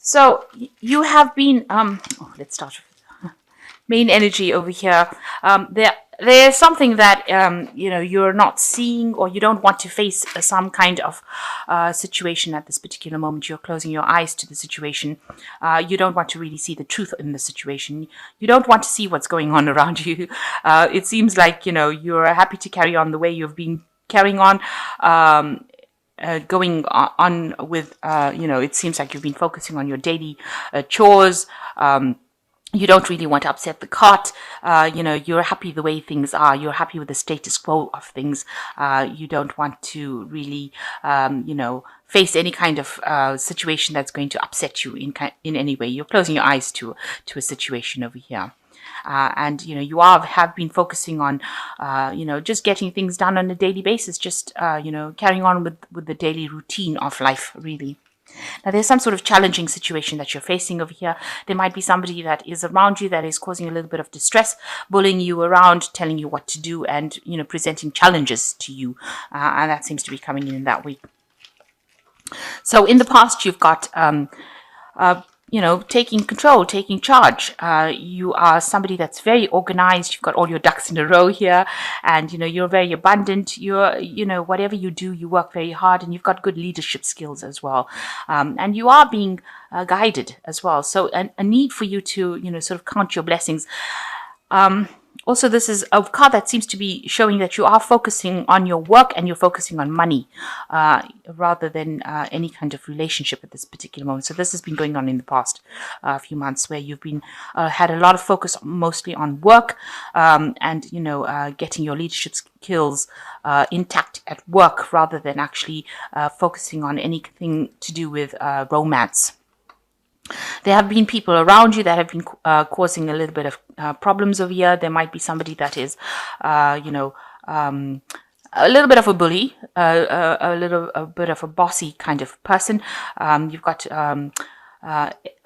So you have been, let's start with main energy over here. There's something that you're not seeing, or you don't want to face some kind of situation at this particular moment. You're closing your eyes to the situation. You don't want to really see the truth in the situation. You don't want to see what's going on around you. It seems like you're happy to carry on the way you've been carrying on. Going on with, it seems like you've been focusing on your daily chores. You don't really want to upset the cart. You're happy the way things are. You're happy with the status quo of things. You don't want to really, face any kind of situation that's going to upset you in any way. You're closing your eyes to a situation over here. And you have been focusing on just getting things done on a daily basis, just carrying on with the daily routine of life, really. Now, there's some sort of challenging situation that you're facing over here. There might be somebody that is around you that is causing a little bit of distress, bullying you around, telling you what to do, and presenting challenges to you, and that seems to be coming in that week. So in the past, you've got taking control, taking charge. You are somebody that's very organized. You've got all your ducks in a row here, and you're very abundant. You're whatever you do, you work very hard, and you've got good leadership skills as well. And you are being guided as well. So a need for you to sort of count your blessings. Also, this is a card that seems to be showing that you are focusing on your work and you're focusing on money rather than any kind of relationship at this particular moment. So this has been going on in the past few months, where you've been had a lot of focus mostly on work and getting your leadership skills intact at work, rather than actually focusing on anything to do with romance. There have been people around you that have been causing a little bit of problems over here. There might be somebody that is, a little bit of a bully, a bit of a bossy kind of person. You've got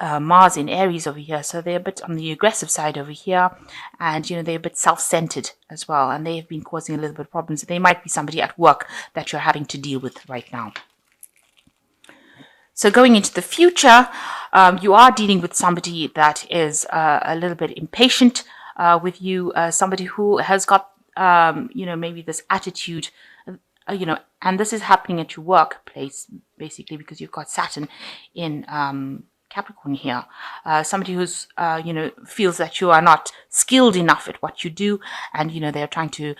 Mars in Aries over here, so they're a bit on the aggressive side over here, and they're a bit self-centered as well, and they have been causing a little bit of problems. They might be somebody at work that you're having to deal with right now. So going into the future, you are dealing with somebody that is a little bit impatient with you, somebody who has got, maybe this attitude, and this is happening at your workplace, basically, because you've got Saturn in Capricorn here. Somebody who's, feels that you are not skilled enough at what you do, and, they're trying to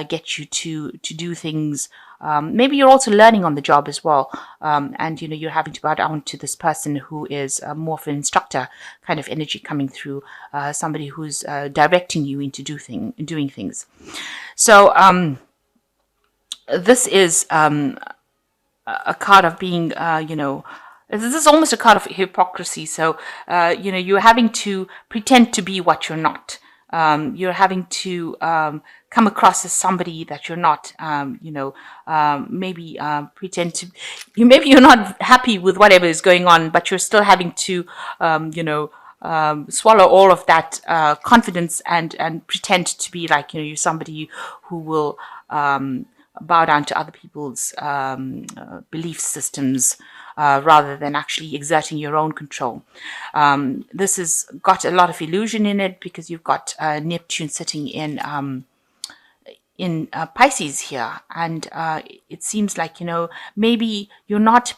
get you to do things. Maybe you're also learning on the job as well, and you're having to bow down to this person who is more of an instructor kind of energy coming through, somebody who's directing you into doing things. So this is a card of being, this is almost a card of hypocrisy. So you're having to pretend to be what you're not. You're having to come across as somebody that you're not, maybe pretend to, maybe you're not happy with whatever is going on, but you're still having to, swallow all of that confidence and pretend to be like, you're somebody who will bow down to other people's belief systems, rather than actually exerting your own control. This has got a lot of illusion in it, because you've got Neptune sitting in Pisces here, and it seems like maybe you're not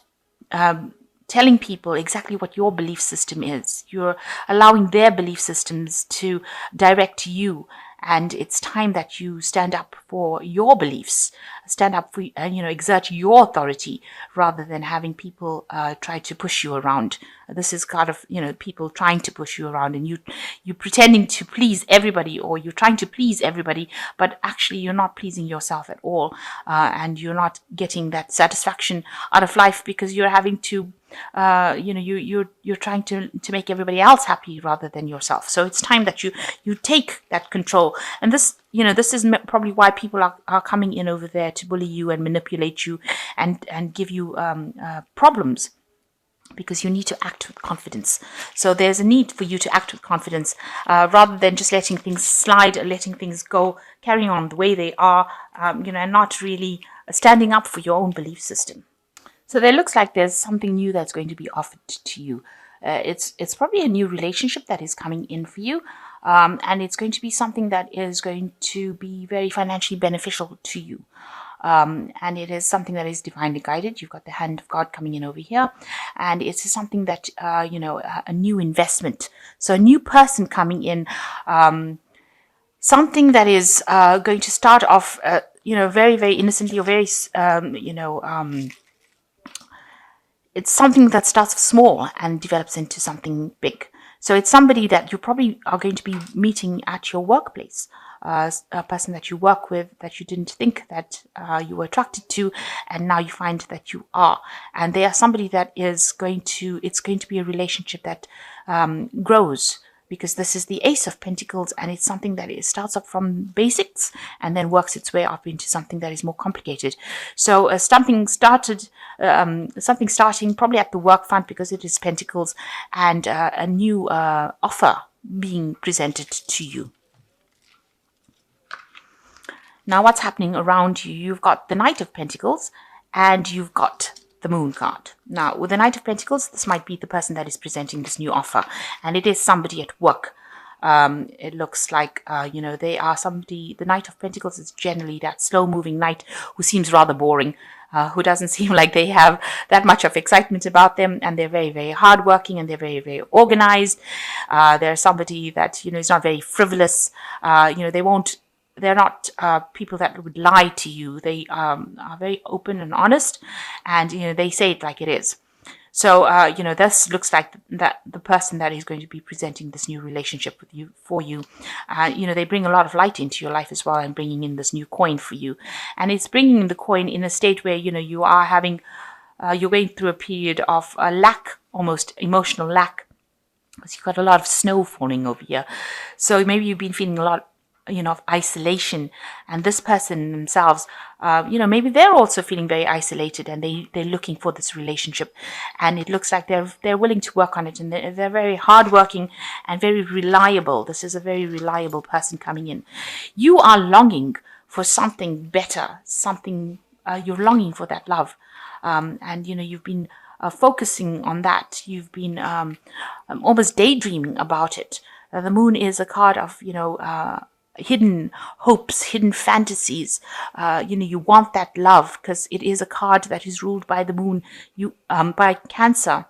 telling people exactly what your belief system is. You're allowing their belief systems to direct you. And it's time that you stand up for your beliefs, stand up for, exert your authority, rather than having people try to push you around. This is kind of, people trying to push you around, and you pretending to please everybody, or you're trying to please everybody, but actually you're not pleasing yourself at all, and you're not getting that satisfaction out of life, because you're having to you're trying to make everybody else happy rather than yourself. So it's time that you take that control. And this is probably why people are coming in over there to bully you and manipulate you and give you problems, because you need to act with confidence. So there's a need for you to act with confidence, rather than just letting things slide, or letting things go, carrying on the way they are, and not really standing up for your own belief system. So there looks like there's something new that's going to be offered to you. It's probably a new relationship that is coming in for you. And it's going to be something that is going to be very financially beneficial to you. And it is something that is divinely guided. You've got the hand of God coming in over here, and it's something that a new investment. So a new person coming in, something that is going to start off, very very innocently, or very it's something that starts small and develops into something big. So it's somebody that you probably are going to be meeting at your workplace, a person that you work with that you didn't think that you were attracted to, and now you find that you are. And they are somebody that is it's going to be a relationship that grows, because this is the Ace of Pentacles, and it's something that it starts up from basics and then works its way up into something that is more complicated. So something starting probably at the work front, because it is Pentacles, and a new offer being presented to you. Now what's happening around you? You've got the Knight of Pentacles, and you've got the Moon card. Now, with the Knight of Pentacles, this might be the person that is presenting this new offer, and it is somebody at work. It looks like, they are somebody. The Knight of Pentacles is generally that slow-moving knight who seems rather boring, who doesn't seem like they have that much of excitement about them, and they're very, very hardworking, and they're very, very organized. They're somebody that, is not very frivolous. They're not people that would lie to you. They are very open and honest, and they say it like it is. So this looks like that the person that is going to be presenting this new relationship with you for you. They bring a lot of light into your life as well, and bringing in this new coin for you. And it's bringing in the coin in a state where you are having you're going through a period of lack, almost emotional lack, because you've got a lot of snow falling over here. So maybe you've been feeling a lot of isolation, and this person themselves, maybe they're also feeling very isolated, and they're looking for this relationship, and it looks like they're willing to work on it, and they're very hardworking and very reliable. This is a very reliable person coming in. You are longing for something better, something you're longing for that love, and you've been focusing on that. You've been almost daydreaming about it. The Moon is a card of hidden hopes, hidden fantasies. You want that love, because it is a card that is ruled by the Moon, by Cancer,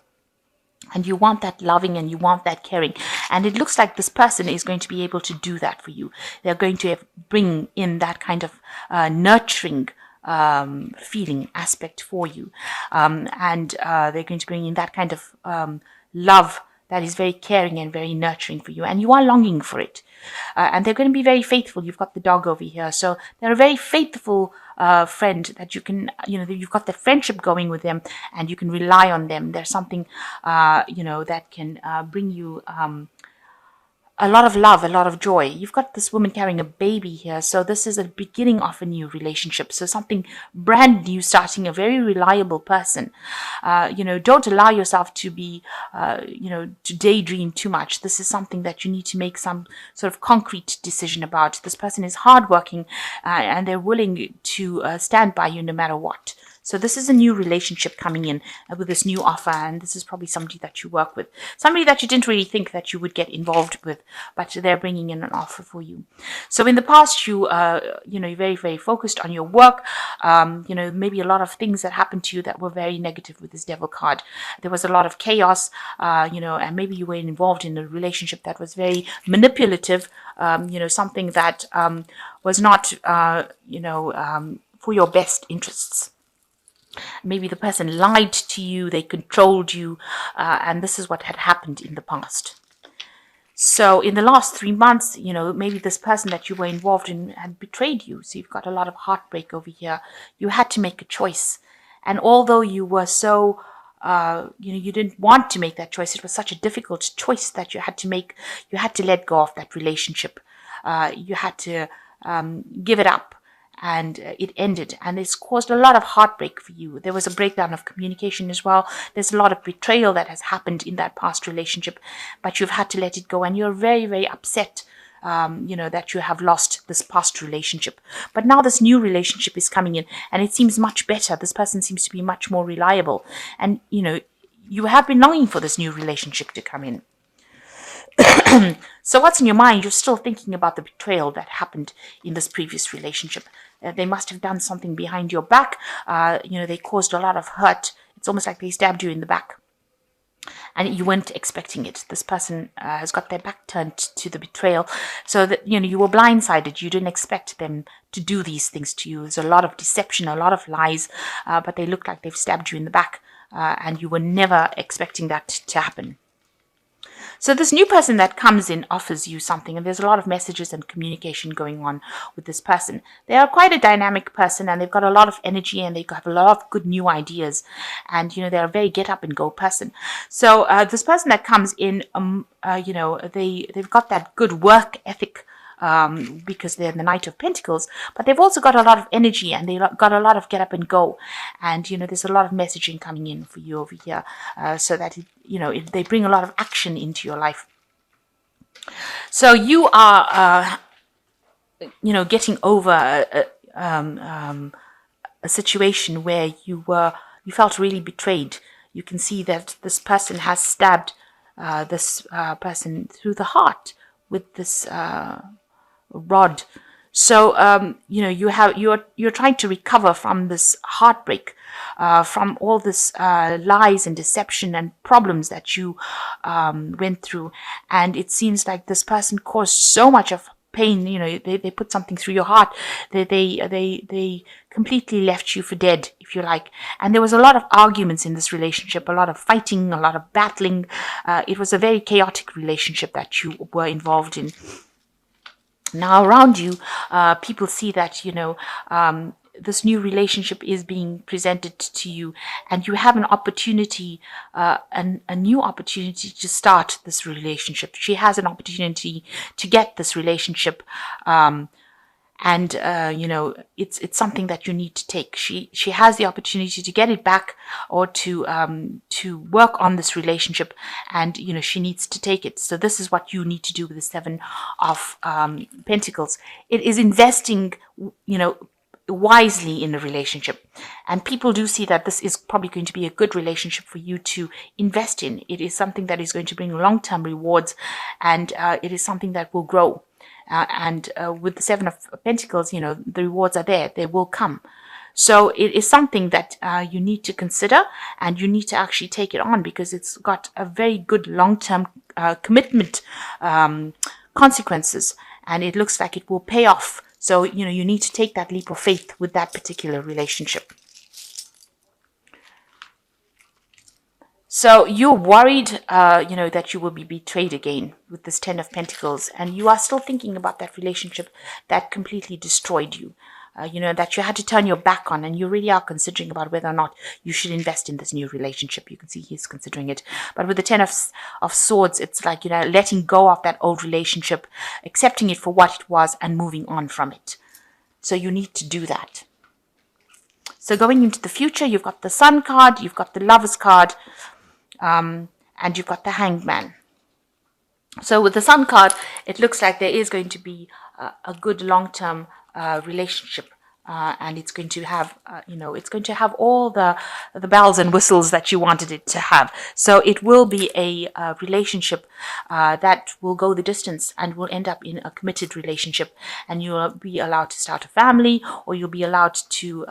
and you want that loving, and you want that caring, and it looks like this person is going to be able to do that for you. They're going to bring in that kind of nurturing feeling aspect for you, and they're going to bring in that kind of love that is very caring and very nurturing for you, and you are longing for it. And they're going to be very faithful. You've got the dog over here, so they're a very faithful friend that you can, you've got the friendship going with them, and you can rely on them. There's something, that can bring you a lot of love, a lot of joy. You've got this woman carrying a baby here, so this is a beginning of a new relationship. So something brand new starting, a very reliable person. Don't allow yourself to be, to daydream too much. This is something that you need to make some sort of concrete decision about. This person is hardworking, and they're willing to stand by you no matter what. So this is a new relationship coming in with this new offer, and this is probably somebody that you work with, somebody that you didn't really think that you would get involved with, but they're bringing in an offer for you. So in the past, you're very, very focused on your work. Maybe a lot of things that happened to you that were very negative with this Devil card. There was a lot of chaos, and maybe you were involved in a relationship that was very manipulative, something that was not, for your best interests. Maybe the person lied to you, they controlled you, and this is what had happened in the past. So in the last 3 months, maybe this person that you were involved in had betrayed you. So you've got a lot of heartbreak over here. You had to make a choice. And although you were so, you didn't want to make that choice, it was such a difficult choice that you had to make. You had to let go of that relationship. You had to give it up. And it ended, and it's caused a lot of heartbreak for you. There was a breakdown of communication as well. There's a lot of betrayal that has happened in that past relationship, but you've had to let it go, and you're very, very upset, that you have lost this past relationship. But now this new relationship is coming in, and it seems much better. This person seems to be much more reliable, and you have been longing for this new relationship to come in. So what's in your mind? You're still thinking about the betrayal that happened in this previous relationship. They must have done something behind your back. They caused a lot of hurt. It's almost like they stabbed you in the back, and you weren't expecting it. This person has got their back turned to the betrayal, so that you were blindsided. You didn't expect them to do these things to you. There's a lot of deception, a lot of lies, but they look like they've stabbed you in the back, and you were never expecting that to happen. So this new person that comes in offers you something, and there's a lot of messages and communication going on with this person. They are quite a dynamic person, and they've got a lot of energy, and they have a lot of good new ideas, and they're a very get up and go person. So this person that comes in, they've got that good work ethic. Because they're the Knight of Pentacles, but they've also got a lot of energy, and they've got a lot of get up and go, and there's a lot of messaging coming in for you over here, so that they bring a lot of action into your life. So you are getting over a situation where you felt really betrayed. You can see that this person has stabbed this person through the heart with this rod. So you're trying to recover from this heartbreak, from all this lies and deception and problems that you went through, and it seems like this person caused so much of pain. They put something through your heart. They completely left you for dead, if you like. And there was a lot of arguments in this relationship, a lot of fighting, a lot of battling. It was a very chaotic relationship that you were involved in. Now around you, people see that, this new relationship is being presented to you, and you have an opportunity, a new opportunity to start this relationship. She has an opportunity to get this relationship, it's something that you need to take. She has the opportunity to get it back, or to work on this relationship, and she needs to take it. So this is what you need to do with the Seven of Pentacles. It is investing wisely in the relationship, and people do see that this is probably going to be a good relationship for you to invest in. It is something that is going to bring long-term rewards, and it is something that will grow. With the Seven of Pentacles, the rewards are there. They will come. So it is something that you need to consider, and you need to actually take it on, because it's got a very good long-term commitment consequences, and it looks like it will pay off. So, you need to take that leap of faith with that particular relationship. So you're worried, that you will be betrayed again with this Ten of Pentacles, and you are still thinking about that relationship that completely destroyed you, that you had to turn your back on, and you really are considering about whether or not you should invest in this new relationship. You can see he's considering it. But with the Ten of Swords, it's like, letting go of that old relationship, accepting it for what it was, and moving on from it. So you need to do that. So going into the future, you've got the Sun card, you've got the Lovers card, and you've got the Hanged Man. So with the Sun card, it looks like there is going to be a good long-term relationship, and it's going to have, it's going to have all the bells and whistles that you wanted it to have. So it will be a relationship that will go the distance, and will end up in a committed relationship, and you'll be allowed to start a family, or you'll be allowed to,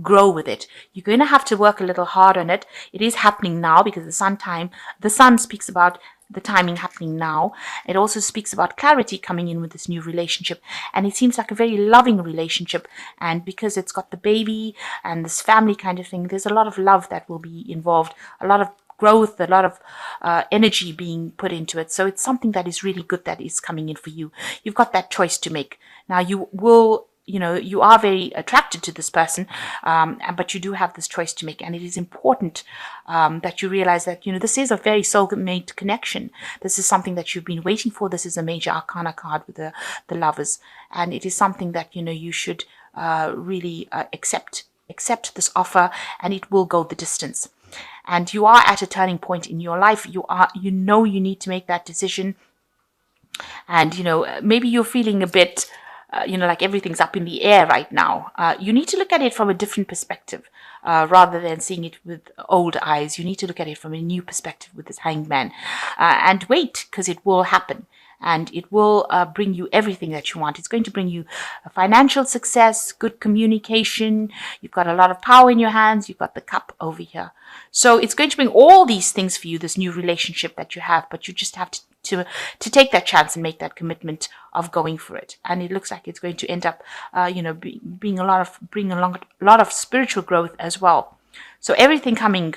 grow with it. You're going to have to work a little hard on it. It is happening now, because the Sun speaks about the timing happening now. It also speaks about clarity coming in with this new relationship, and it seems like a very loving relationship, and because it's got the baby and this family kind of thing, there's a lot of love that will be involved, a lot of growth, a lot of energy being put into it. So it's something that is really good that is coming in for you. You've got that choice to make. Now you will, you are very attracted to this person, but you do have this choice to make, and it is important that you realize that, this is a very soulmate connection. This is something that you've been waiting for. This is a major arcana card with the Lovers, and it is something that, you should really accept this offer, and it will go the distance. And you are at a turning point in your life. You need to make that decision, and, maybe you're feeling a bit like everything's up in the air right now. You need to look at it from a different perspective. rather than seeing it with old eyes. You need to look at it from a new perspective with this Hanged Man, and wait, because it will happen. And it will bring you everything that you want. It's going to bring you financial success, good communication. You've got a lot of power in your hands. You've got the cup over here. So it's going to bring all these things for you, this new relationship that you have. But you just have to take that chance and make that commitment of going for it. And it looks like it's going to end up, bring a lot of spiritual growth as well. So everything coming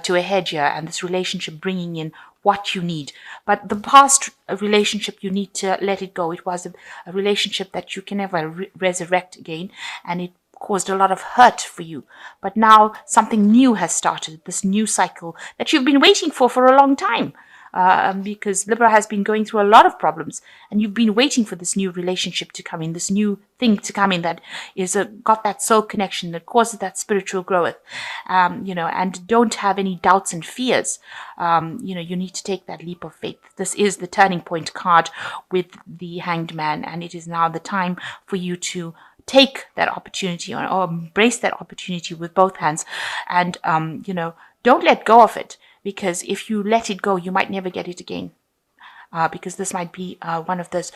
to a head here, and this relationship bringing in what you need. But the past relationship, you need to let it go. It was a relationship that you can never resurrect again, and it caused a lot of hurt for you. But now something new has started, this new cycle that you've been waiting for a long time. Because Libra has been going through a lot of problems, and you've been waiting for this new relationship to come in, this new thing to come in that is got that soul connection that causes that spiritual growth, and don't have any doubts and fears. You need to take that leap of faith. This is the turning point card with the Hanged Man, and it is now the time for you to take that opportunity or embrace that opportunity with both hands, and don't let go of it. Because if you let it go, you might never get it again. Because this might be one of those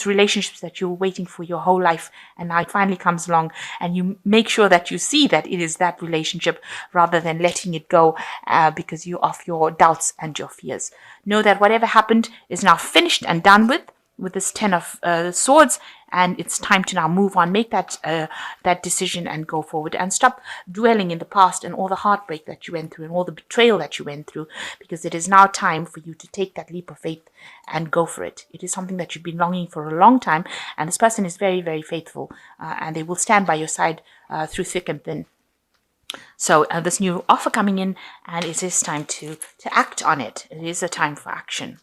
relationships that you're waiting for your whole life, and now it finally comes along, and you make sure that you see that it is that relationship rather than letting it go because you of your doubts and your fears. Know that whatever happened is now finished and done with this 10 of swords, and it's time to now move on, make that decision and go forward, and stop dwelling in the past and all the heartbreak that you went through and all the betrayal that you went through, because it is now time for you to take that leap of faith and go for it. It is something that you've been longing for a long time, and this person is very, very faithful, and they will stand by your side through thick and thin. So this new offer coming in, and it is time to act on it. It is a time for action.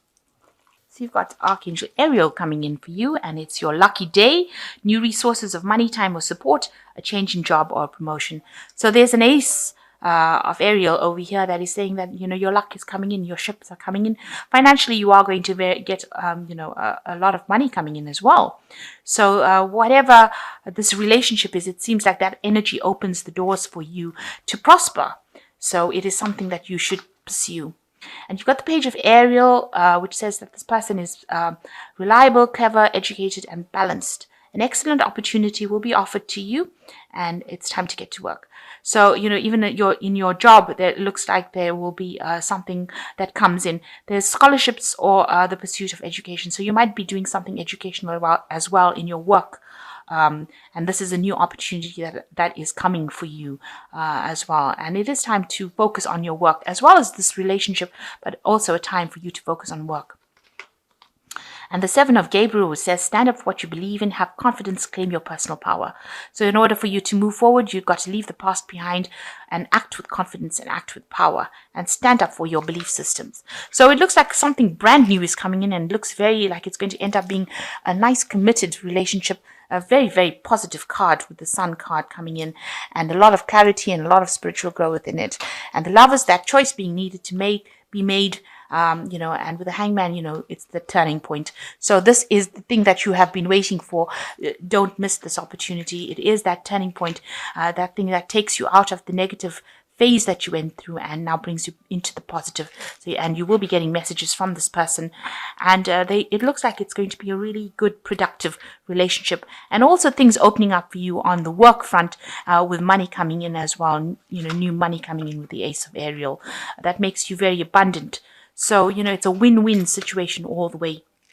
So you've got Archangel Ariel coming in for you, and it's your lucky day, new resources of money, time, or support, a change in job or a promotion. So there's an ace of Ariel over here that is saying that, your luck is coming in, your ships are coming in. Financially, you are going to get, a lot of money coming in as well. So whatever this relationship is, it seems like that energy opens the doors for you to prosper. So it is something that you should pursue. And you've got the page of Ariel, which says that this person is reliable, clever, educated, and balanced. An excellent opportunity will be offered to you, and it's time to get to work. So, even in your job, there looks like there will be something that comes in. There's scholarships or the pursuit of education. So you might be doing something educational as well in your work. And this is a new opportunity that is coming for you as well. And it is time to focus on your work as well as this relationship, but also a time for you to focus on work. And the 7 of Gabriel says, stand up for what you believe in, have confidence, claim your personal power. So in order for you to move forward, you've got to leave the past behind and act with confidence and act with power and stand up for your belief systems. So it looks like something brand new is coming in, and looks very like it's going to end up being a nice committed relationship. A very, very positive card with the Sun card coming in, and a lot of clarity and a lot of spiritual growth in it. And the Lovers, that choice being needed to be made, and with the Hangman, it's the turning point. So this is the thing that you have been waiting for. Don't miss this opportunity. It is that turning point, that thing that takes you out of the negative phase that you went through and now brings you into the positive. So, and you will be getting messages from this person, and it looks like it's going to be a really good, productive relationship, and also things opening up for you on the work front, with money coming in as well. New money coming in with the Ace of Ariel that makes you very abundant. So it's a win-win situation all the way.